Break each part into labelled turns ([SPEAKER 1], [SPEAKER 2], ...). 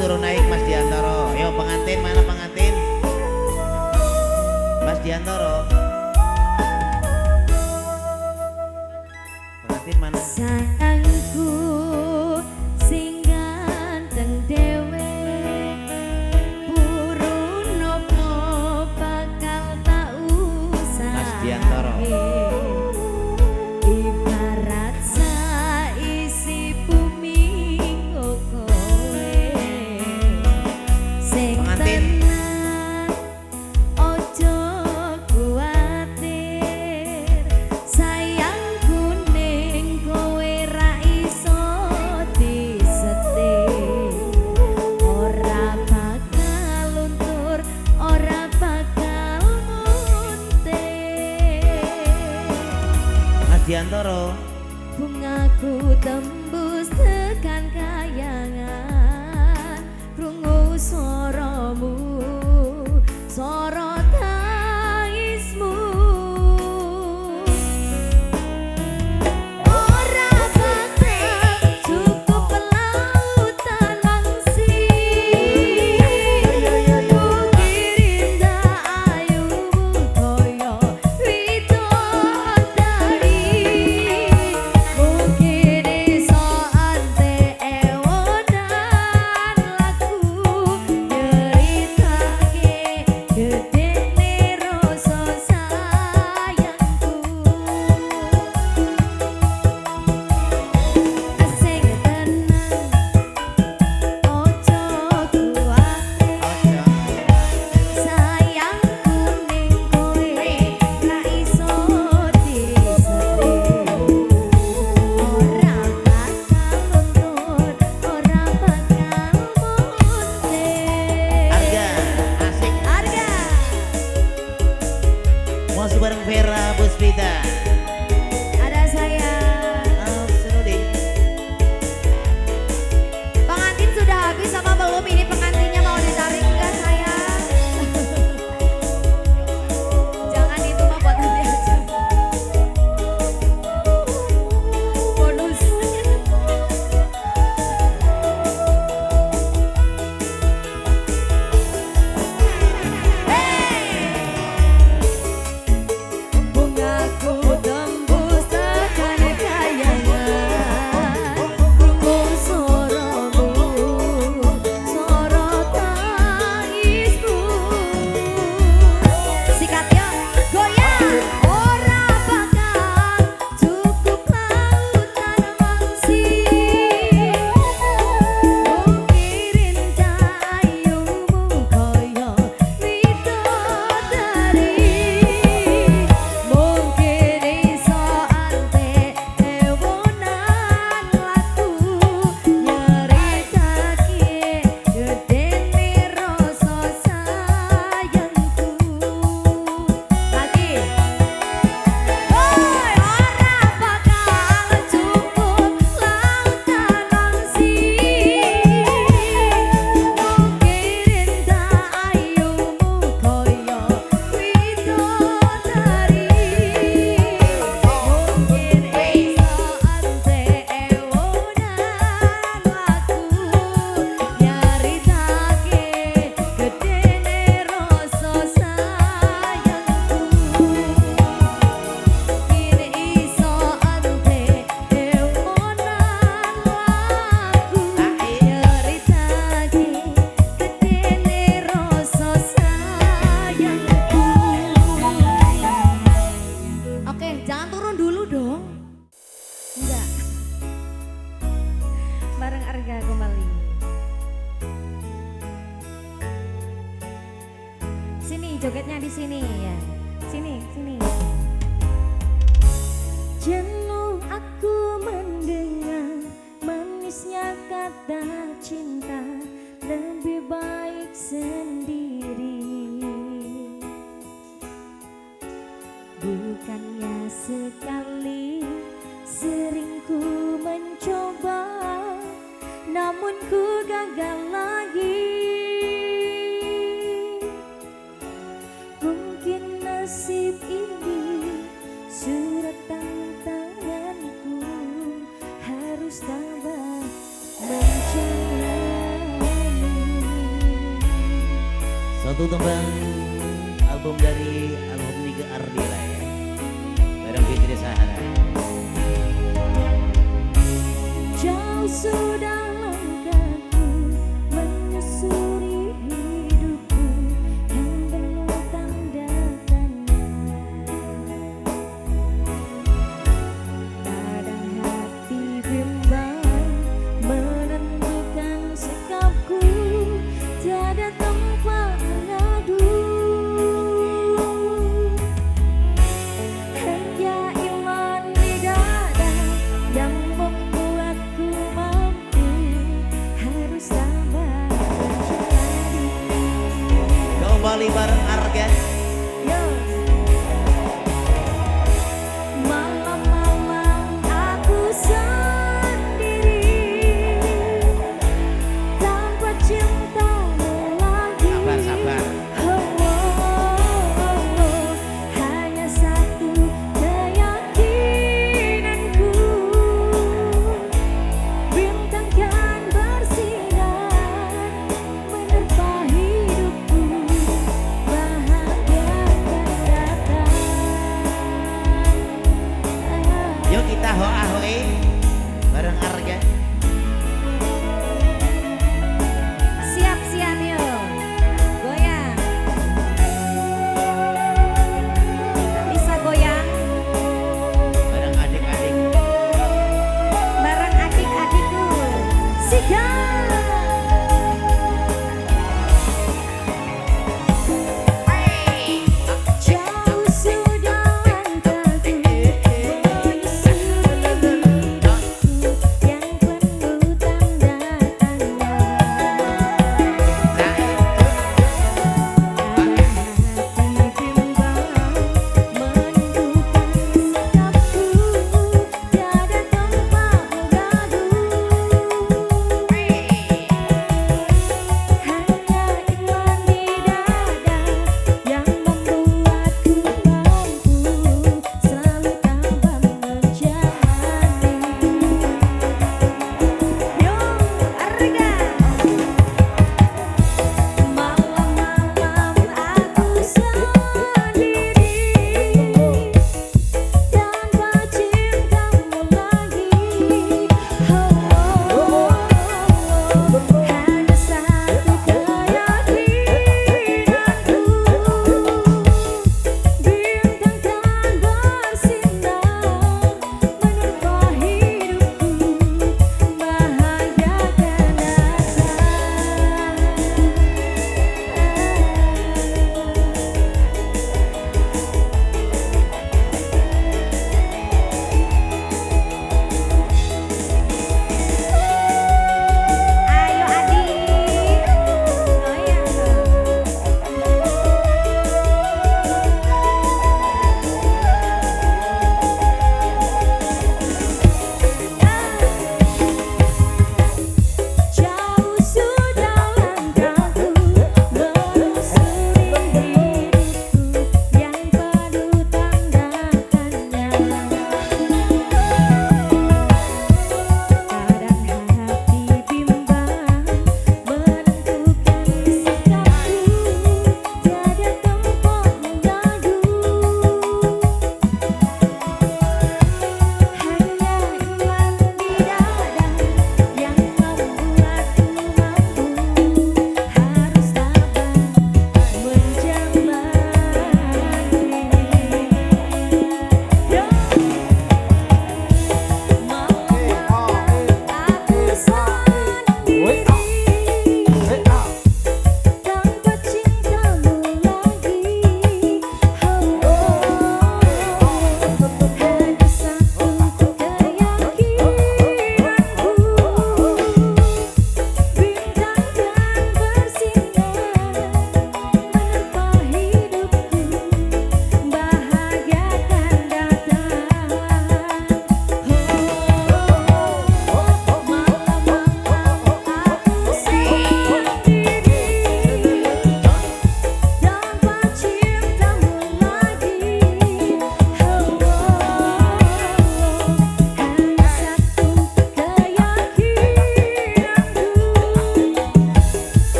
[SPEAKER 1] suruh naik Mas Diantoro. Yo pengantin, mana pengantin? Mas Diantoro. Pengantin mana?
[SPEAKER 2] Sayangku sing ganteng dhewe burung nopo bakal tak usah.
[SPEAKER 1] Mas Diantoro.
[SPEAKER 2] Ibarat saisi bumi kowe sing
[SPEAKER 1] Pengantin.
[SPEAKER 2] tenang ojo kuatir sayangku ning kowe ra iso disetir ora bakal luntur ora bakal muntir.
[SPEAKER 1] Mas Diantoro.
[SPEAKER 2] Bungaku tembus tekan kayangan krungu swaramu swara tangismu ora bakal cukup lautan mangsi bukit indah ayumu koyo widodari mungkin iso ante ewonan laku nyeritake gedene rasa sayangku sing tenang ojo kuwatir sayangku ning kowe ra iso disetir ora bakal luntur ora bakal muntir.
[SPEAKER 1] Harga asik.
[SPEAKER 2] Harga
[SPEAKER 1] Mau bareng Vera Puspita.
[SPEAKER 2] ada saya.
[SPEAKER 1] Seru deh.
[SPEAKER 2] Pengantin sudah habis sama belum? Ini pengantinnya mau ditarik enggak sayang? Jangan itu mah buat nanti aja. Bonus. Bungaku tembus tekan kayangan krungu swaramu swara tangismu sikat yo goyang ora bakal cukup lautan mangsi bukit indah ayumu koyo widodari mungkin iso ante ewonan laku nyeritake gedene rasa sayangku lagi ora bakal cukup lautan mangsi mungkin indah ayumu koyo widodari mungkin iso ante ewonan laku nyaritake gedene rasa sayangku kini iso ante ewonan laku nyaritake gedene rasa sayangku. Oke, jangan turun dulu dong. Enggak. Bareng Arga kembali. Sini jogetnya di sini ya. Sini, sini. Jenuh aku mendengar manisnya kata cinta lebih baik sendiri. Bukannya sekali sering ku mencoba namun ku gagal lagi. Mungkin nasib ini surat tantanganku harus tabah menjalani.
[SPEAKER 1] Satu tembang album dari album Nike Ardila ya, bareng Fitri Sahara.
[SPEAKER 2] Jauh sudah langkahku menyusuri hidupku yang penuh tanda tanya. Kadang hati bimbang menentukan sikapku, tiada tempat mengadu. Hanya iman di dada yang membuatku mampu harus sabar menjalani.
[SPEAKER 1] Kembali bareng Arga.
[SPEAKER 2] Yo. Malam-malam aku sendiri tanpa cintamu lagi.
[SPEAKER 1] Sabar.
[SPEAKER 2] Hanya satu keyakinanku, bintang kan bersinar menerpa hidupku, bahagia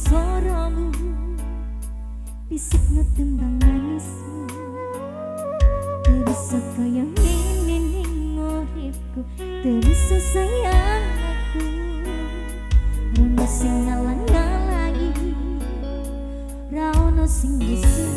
[SPEAKER 3] suaramu, bisikna tembang manismu. Terisa kaya ngene ning uripku, terisa sayang aku. Rono sing ngalang-ngalangi, ra ono sing bisa.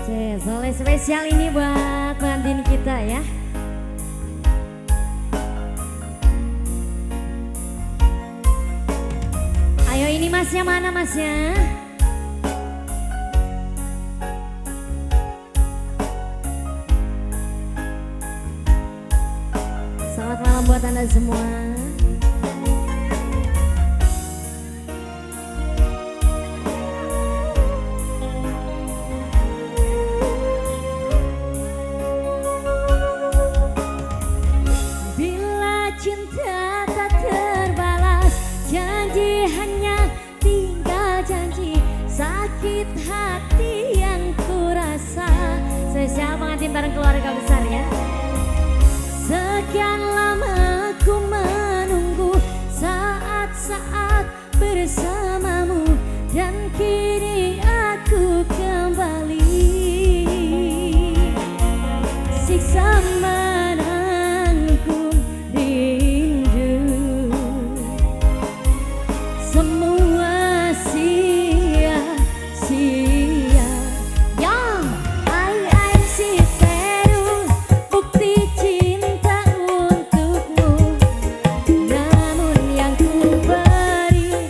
[SPEAKER 3] Soleh spesial ini buat pengantin kita ya. Ayo ini masnya mana masnya? Selamat malam buat Anda semua. Bila cinta tak terbalas, janji hanya tinggal janji, sakit hati yang kurasa. Spesial pengantin bareng keluarga besar ya. Sekian lama ku menunggu saat-saat bersamamu, dan kini aku kembali. Siksa menanggung rindu, semua sia-sia. Yang I see Peru, bukti cinta untukmu. Namun yang ku beri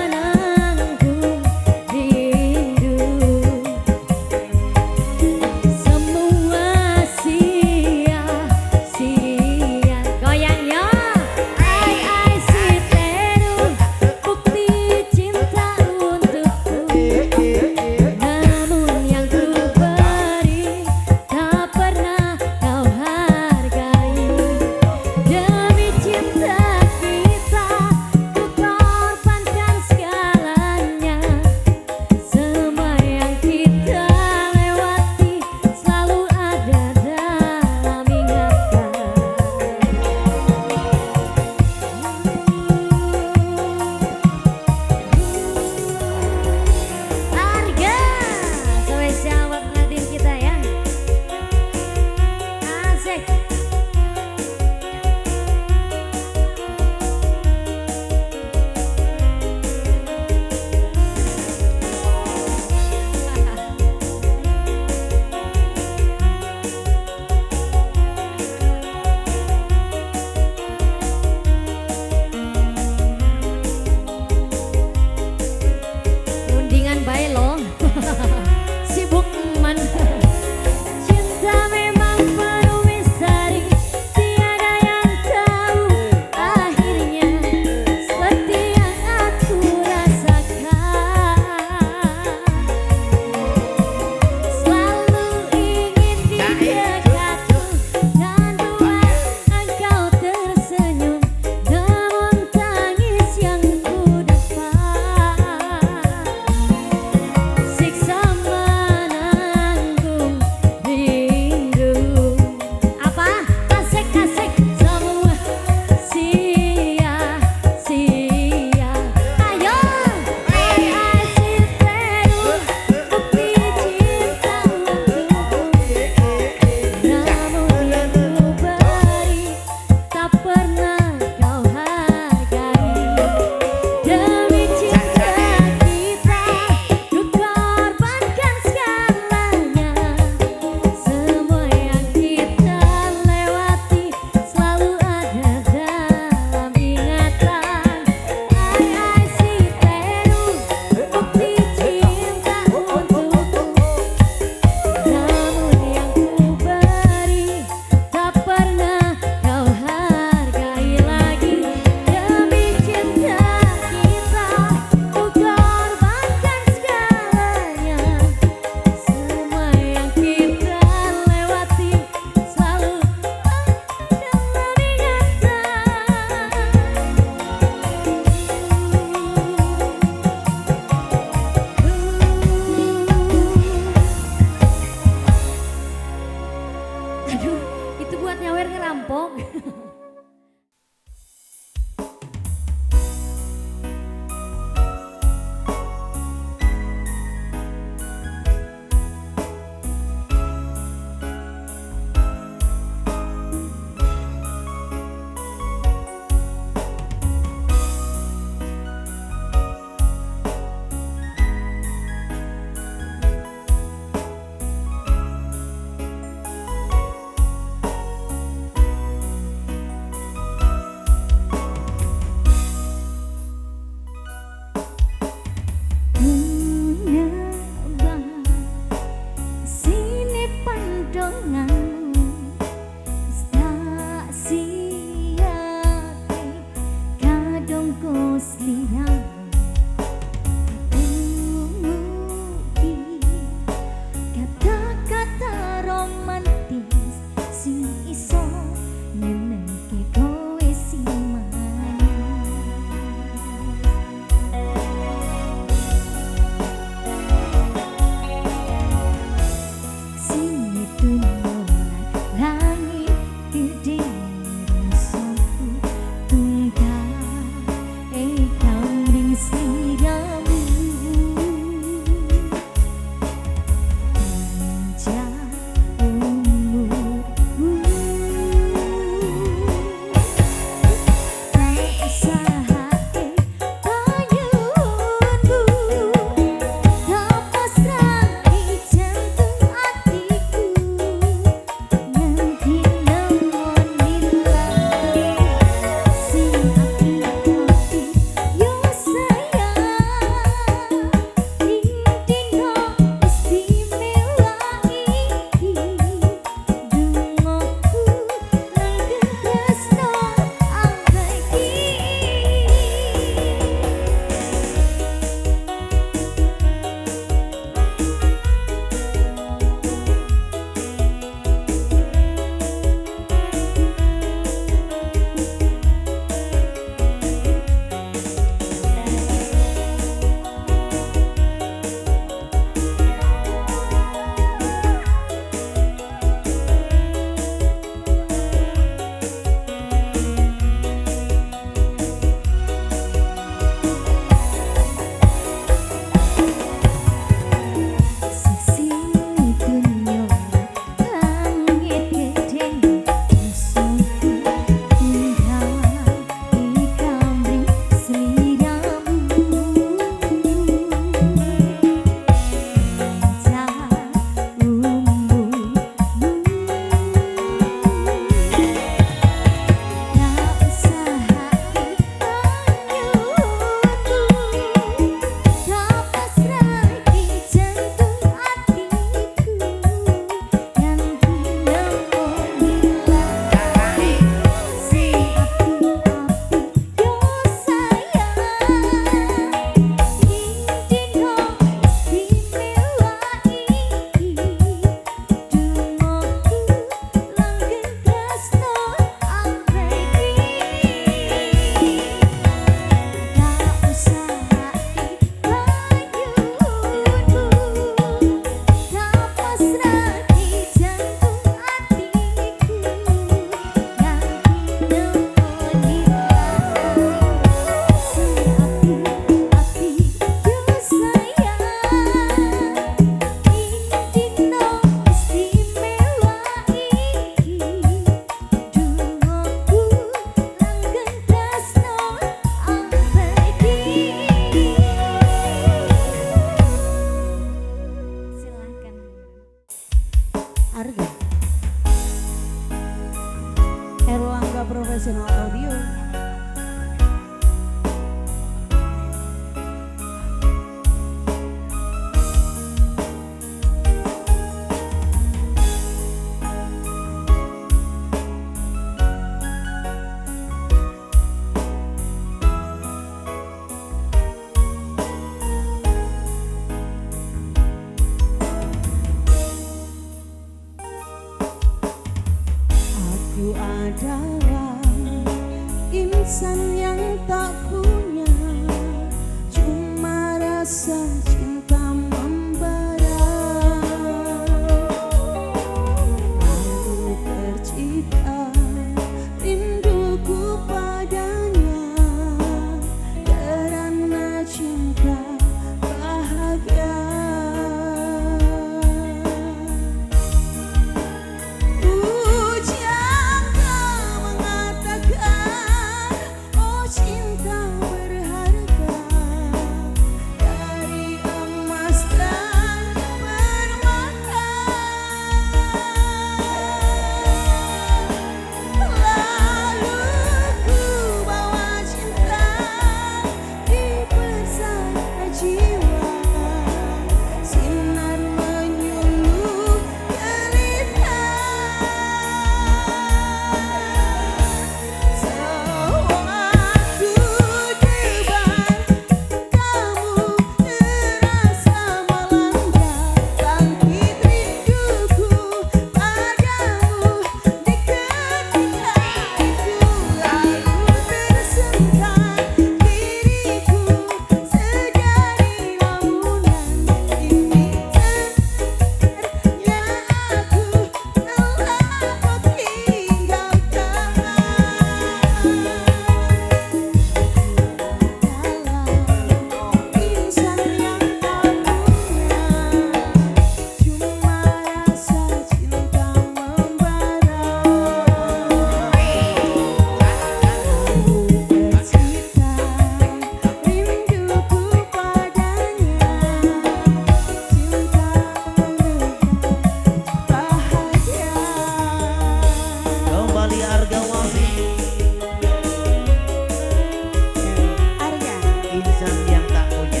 [SPEAKER 1] insan yang tak punya.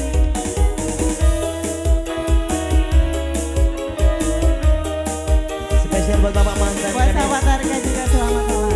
[SPEAKER 1] Spesial buat Bapak Mantan.
[SPEAKER 4] Buat sahabat harga juga selamat malam.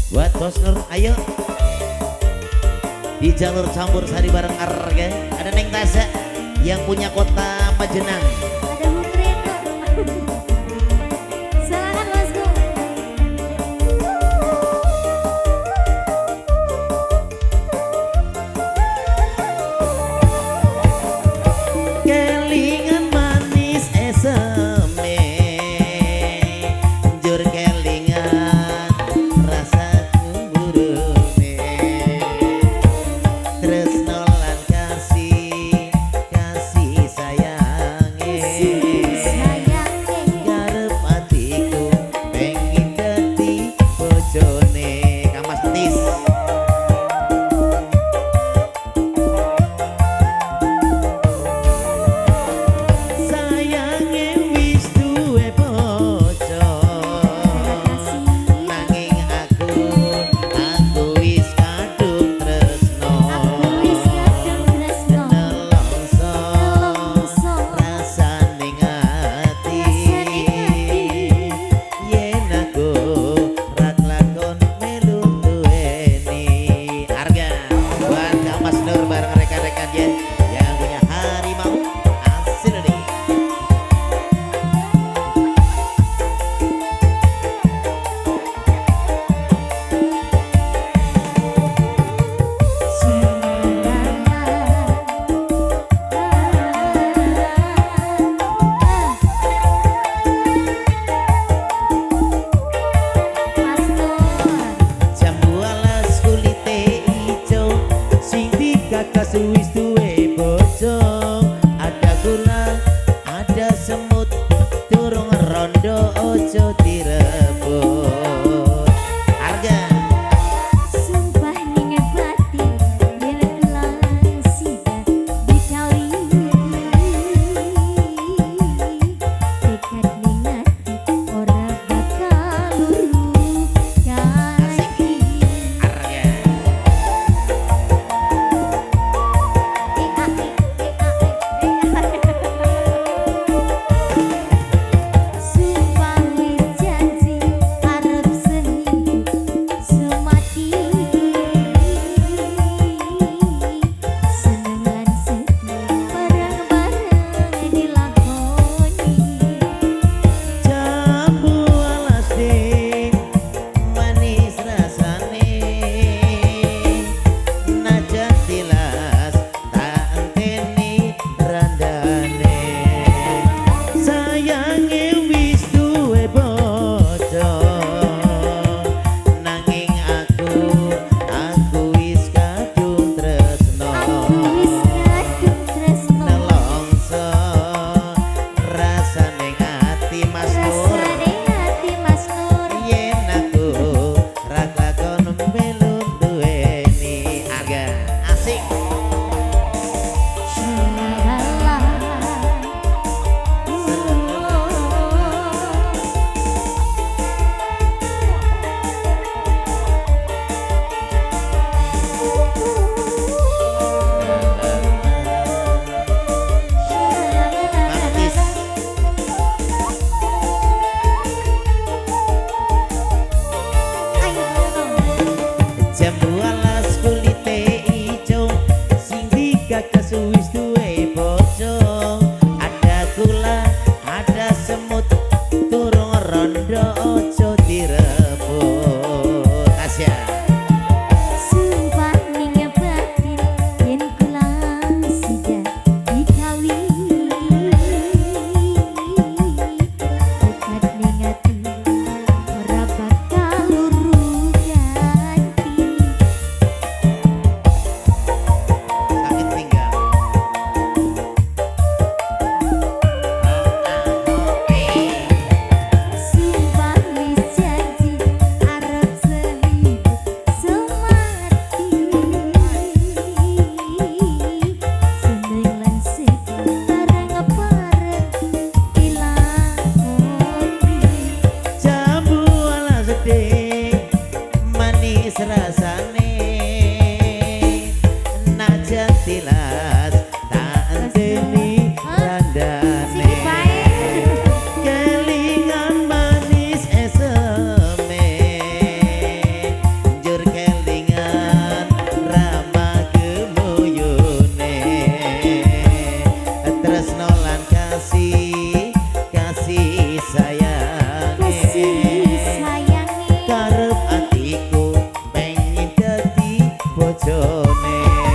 [SPEAKER 1] Buat Bos Nur, ayo di jalur campur sari bareng Arga. Ada Neng Tasa yang punya kota Majenang.
[SPEAKER 3] Ada Putri itu. Silakan bosku.
[SPEAKER 1] Kelingan manis eseme, jur kelingan rasa cemburune, tresno lan kasih sayange. tresno lan kasih sayang karep atiku pengen dadi bojone ya.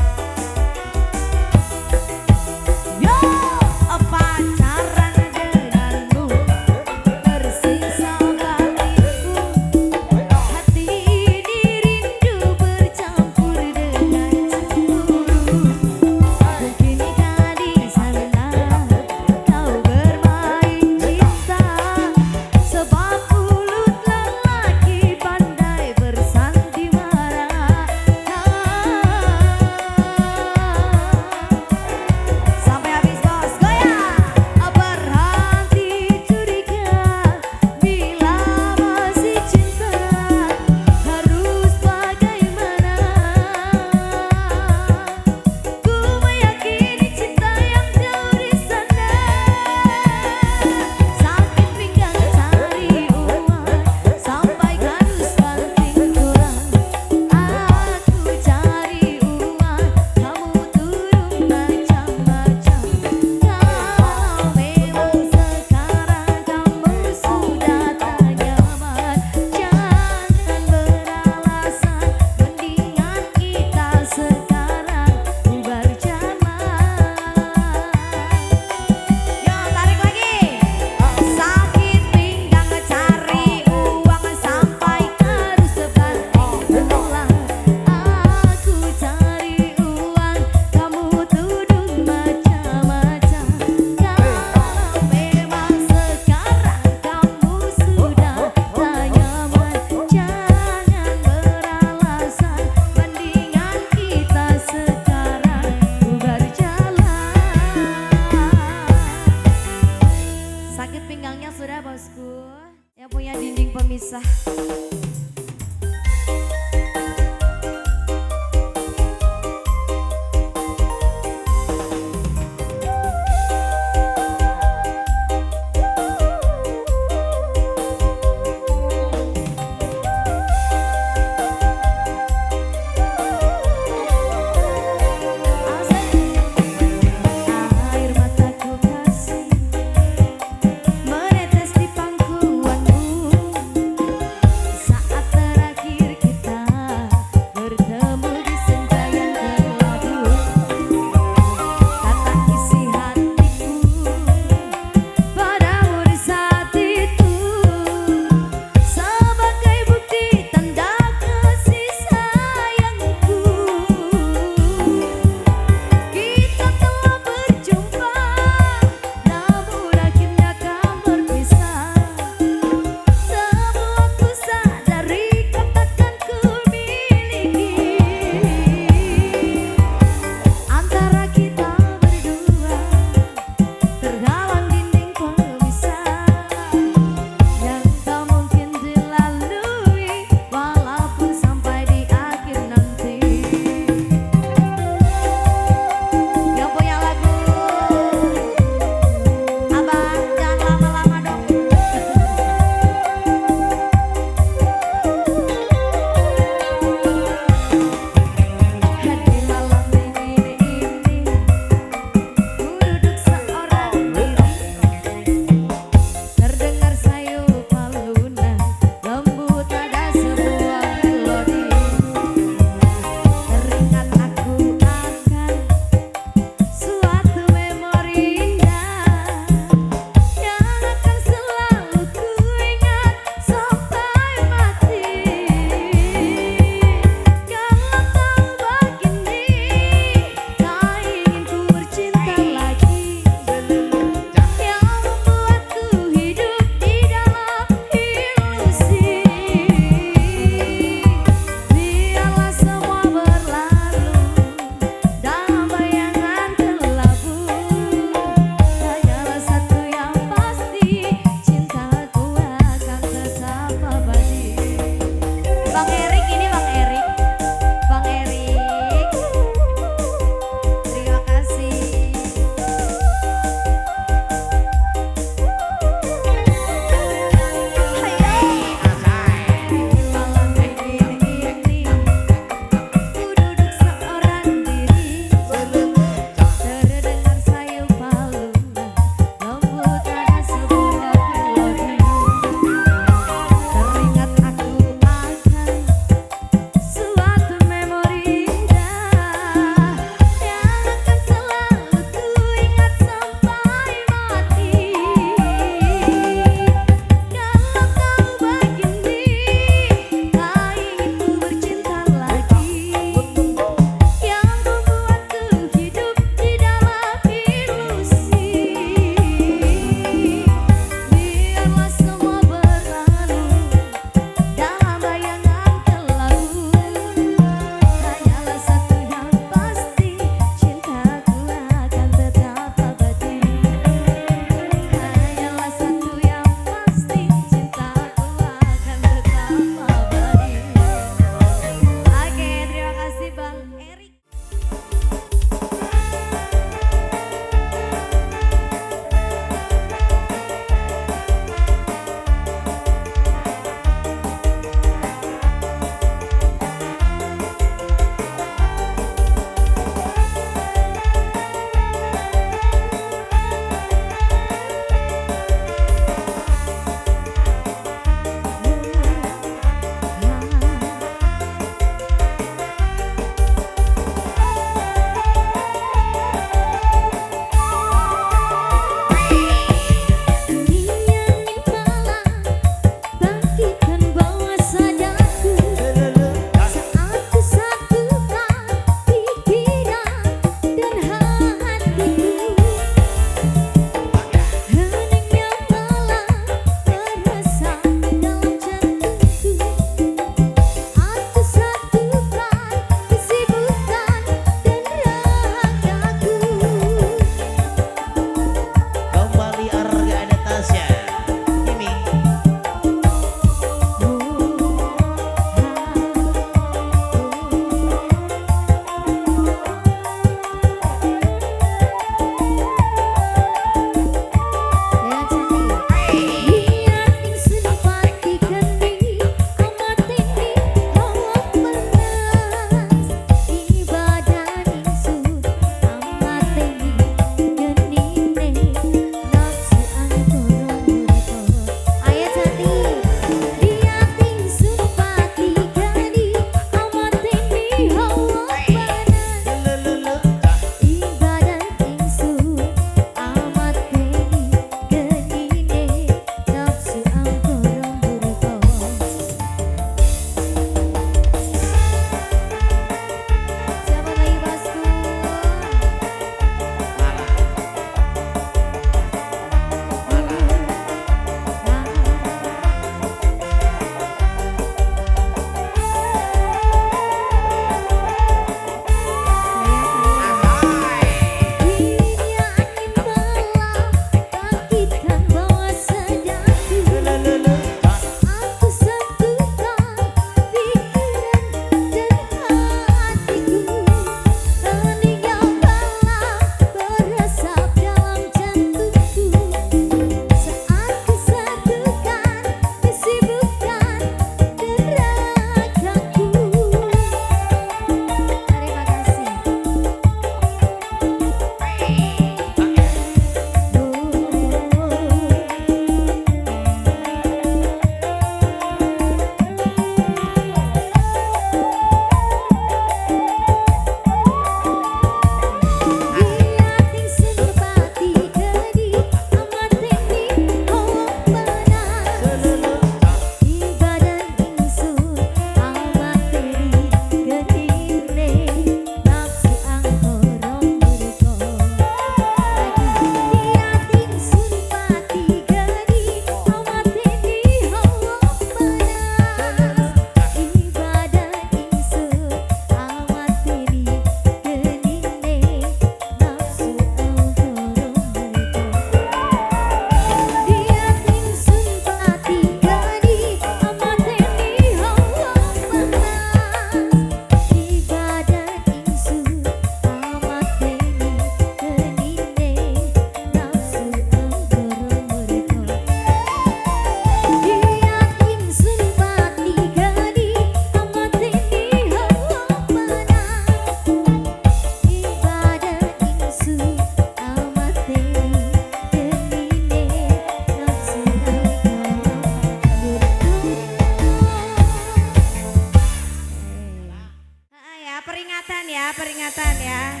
[SPEAKER 2] peringatan ya.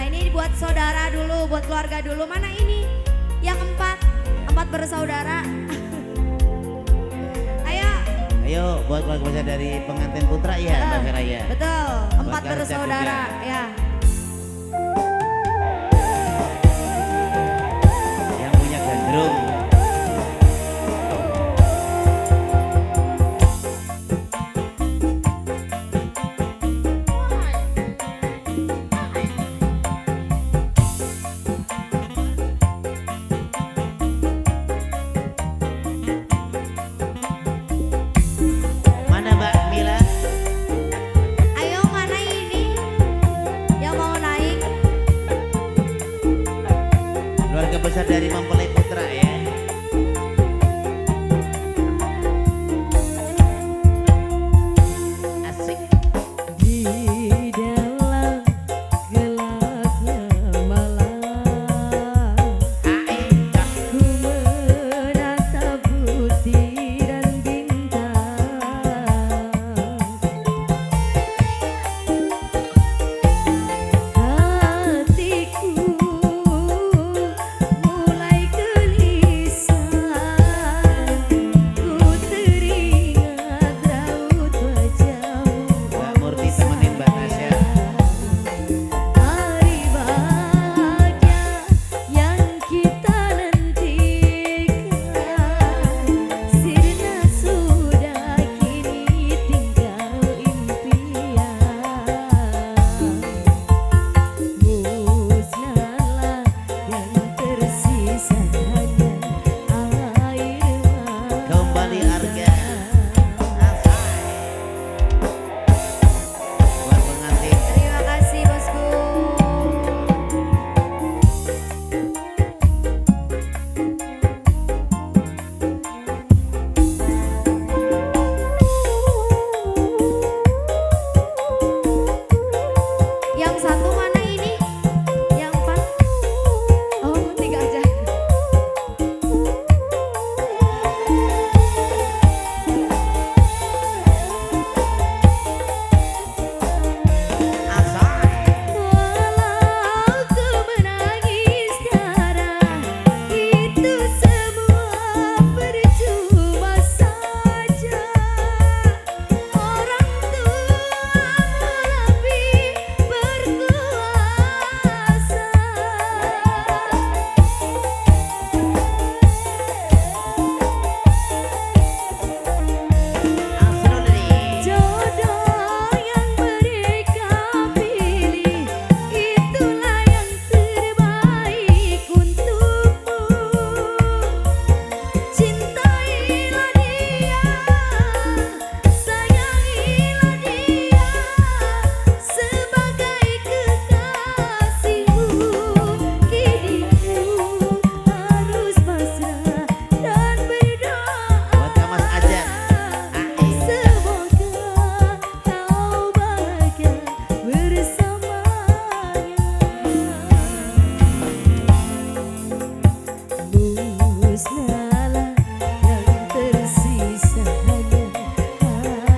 [SPEAKER 2] Ini buat saudara dulu, buat keluarga dulu. Mana ini? Yang empat bersaudara. Ayo.
[SPEAKER 1] Ayo buat keluarga besar dari pengantin putra ya Mbak Vera ya.
[SPEAKER 2] Betul, empat
[SPEAKER 1] Buat
[SPEAKER 2] bersaudara ya.
[SPEAKER 1] Yang punya gandrung. Mana Mbak Mila?
[SPEAKER 2] Ayo mana ini? Yang mau naik?
[SPEAKER 1] Keluarga besar dari mempelai putra ya. Asik.
[SPEAKER 3] Di dalam gelapnya malam
[SPEAKER 1] Aisyah.
[SPEAKER 3] ku menatap butiran bintang. Hatiku mulai gelisah, ku teringat raut wajahmu.
[SPEAKER 1] Mbak Murti temenin Mbak Nasya.
[SPEAKER 3] Hari bahagia yang kita nantikan, sirna sudah kini tinggal impian. Musnahlah yang tersisa hanya air mata.
[SPEAKER 1] Kembali Arga. Buat pengantin.
[SPEAKER 2] Terima kasih bosku. Yang satu mana ini? Yang empat? Oh, tiga aja.
[SPEAKER 3] Walau ku menangis sekarang, itu semua percuma saja. Orang tuamu lebih berkuasa. Jodoh yang mereka pilih, itulah yang terbaik untukmu. Cintailah dia, sayangilah dia sebagai kekasihmu. Kini ku harus pasrah dan berdoa.
[SPEAKER 1] Buat Kamas Ajan.
[SPEAKER 3] Semoga kau bahagia bersamanya. Musnahlah yang tersisa hanya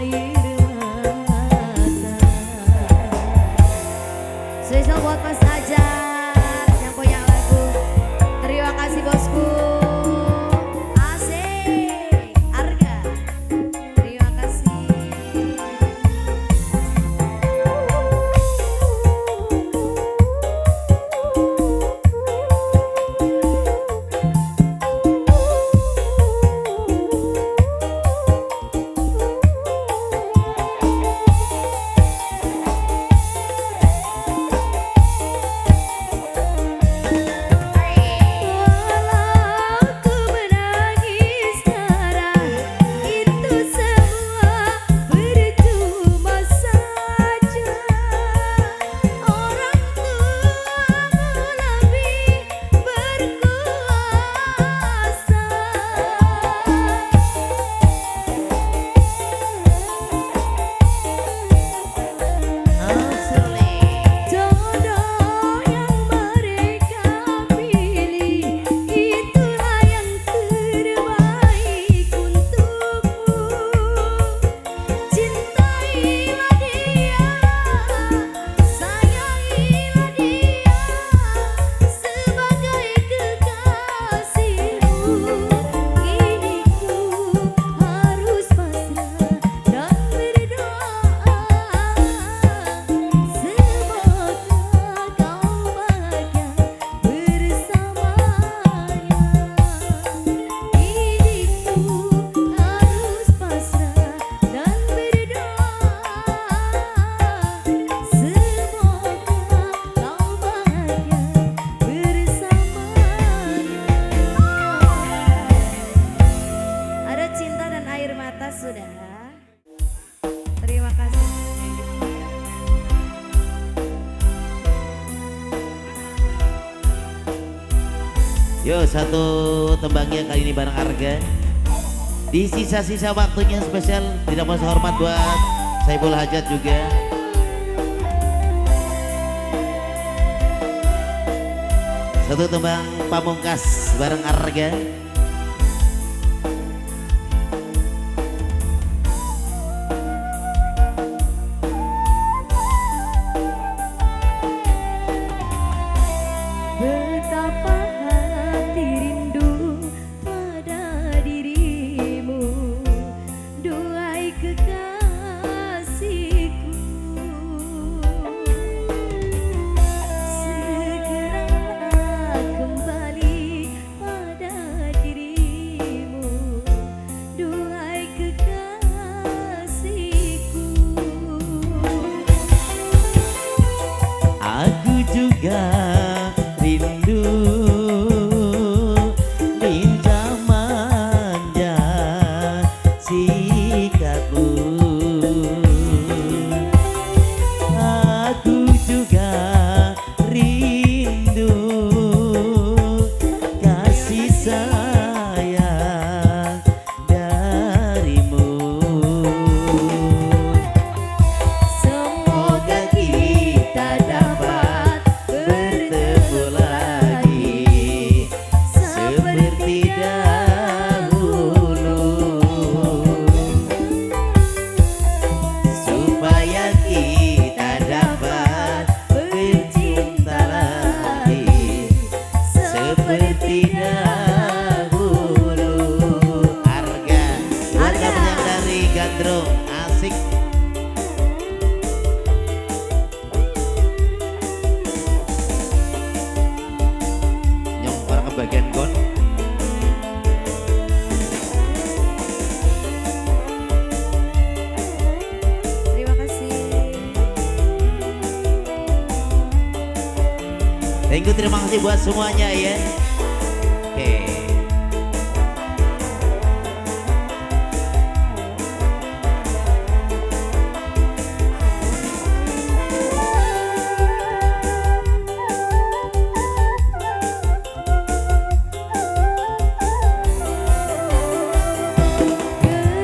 [SPEAKER 3] air mata.
[SPEAKER 2] Spesial buat Mas Ajar yang punya lagu. Terima kasih bosku. Asik. Arga. Terima kasih.
[SPEAKER 1] Yo, satu tembangnya kali ini bareng Arga. Di sisa-sisa waktunya spesial tidak mau hormat buat Saiful Hajat juga. Satu tembang Pamungkas bareng Arga.
[SPEAKER 3] Betapa hati rindu pada dirimu, duhai kekasihku. Segeralah kembali pada dirimu, duhai kekasihku.
[SPEAKER 1] Aku juga rindu minta manja sikapmu. Aku juga rindu kasih sayang darimu.
[SPEAKER 3] Semoga kita dapat
[SPEAKER 1] Bertemu lagi seperti dahulu, supaya kita dapat bercinta lagi seperti dahulu. Harga yang dari Gandrung asik. Nyong orang kebagian kon.
[SPEAKER 2] Terima kasih.
[SPEAKER 1] Thank you, terima kasih buat semuanya ya. Oke.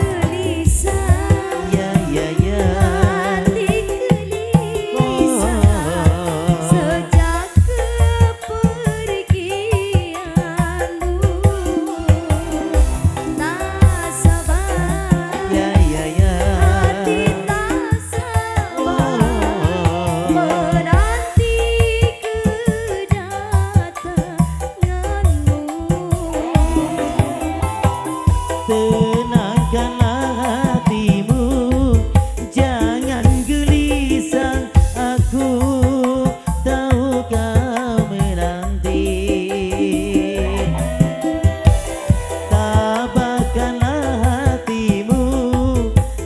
[SPEAKER 3] gelisah,
[SPEAKER 1] Ya ya ya.
[SPEAKER 3] hati gelisah sejak kepergianmu. Tak sabar,
[SPEAKER 1] Ya ya ya.
[SPEAKER 3] hati tak sabar menanti kedatanganmu.
[SPEAKER 1] Tenangkanlah hatimu, jangan gelisah. Aku tahu kau menanti. Tabahkanlah hatimu,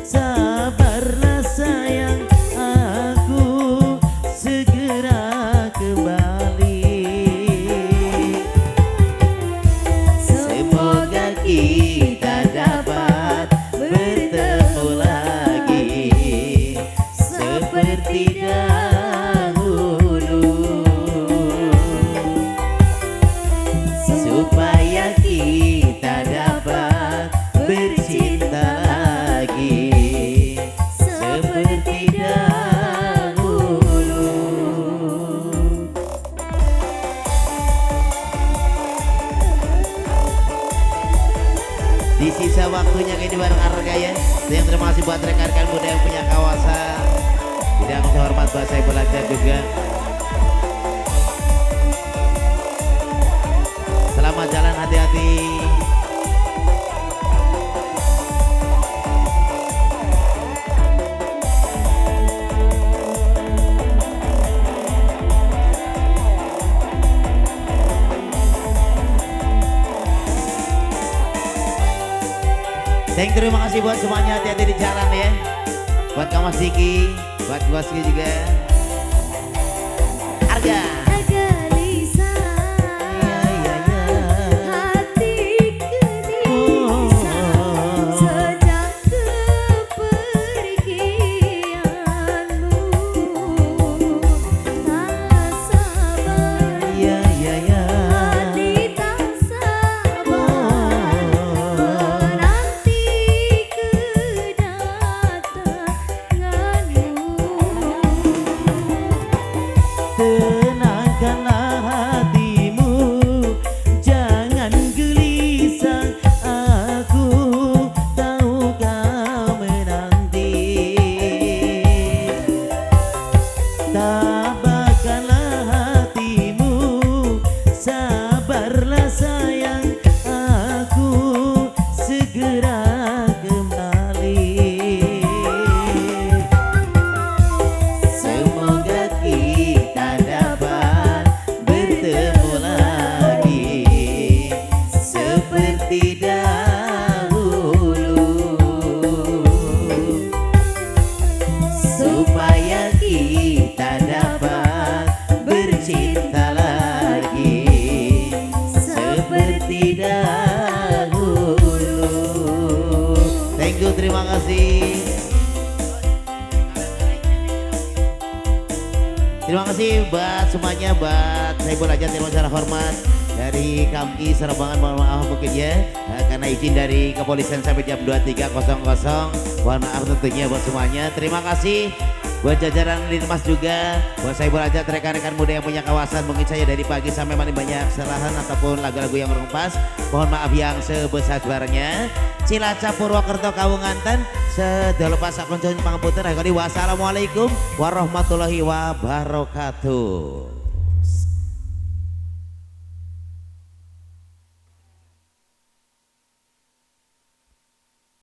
[SPEAKER 1] sabarlah sayang. Aku segera kembali. Semoga kita dapat bertemu lagi seperti dahulu, supaya kita dapat bercinta lagi seperti dahulu. Di sisa waktunya ini bareng Arga ya. Yang terima kasih buat rekan-rekan muda yang punya kawasan. Tidak hormat buat saya belajar juga. Selamat jalan, hati-hati. Terima kasih buat semuanya, hati-hati di jalan ya. Buat Kak Mas Diki, buat Mas Diki juga. Arga.
[SPEAKER 3] Gelisah,
[SPEAKER 1] Ya ya ya.
[SPEAKER 3] hati gelisah sejak kepergianmu. Tak sabar,
[SPEAKER 1] Ya ya ya.
[SPEAKER 3] hati tak
[SPEAKER 5] tenangkanlah hatimu, jangan gelisah, aku tahu kau menanti. Tabahkanlah hatimu, sabarlah sayang, aku segera kembali. Semoga kita dapat bertemu lagi seperti dahulu, supaya kita dapat bercinta lagi seperti dahulu.
[SPEAKER 1] Thank you, terima kasih. Terima kasih buat semuanya, buat Saiful Hajat yang secara hormat dari Kamki Serembangan, mohon maaf mungkin ya karena izin dari kepolisian sampai jam 23.00. Mohon maaf tentunya buat semuanya. Terima kasih buat jajaran Linmas juga, buat Saiful Hajat, rekan-rekan muda yang punya kawasan. Mungkin saya dari pagi sampai malam banyak kesalahan ataupun lagu-lagu yang kurang pas. Mohon maaf yang sebesar-besarnya. Cilacap Purwokerto Kawunganten sedaya lepas sakon pangapunten. Wassalamualaikum warahmatullahi wabarakatuh.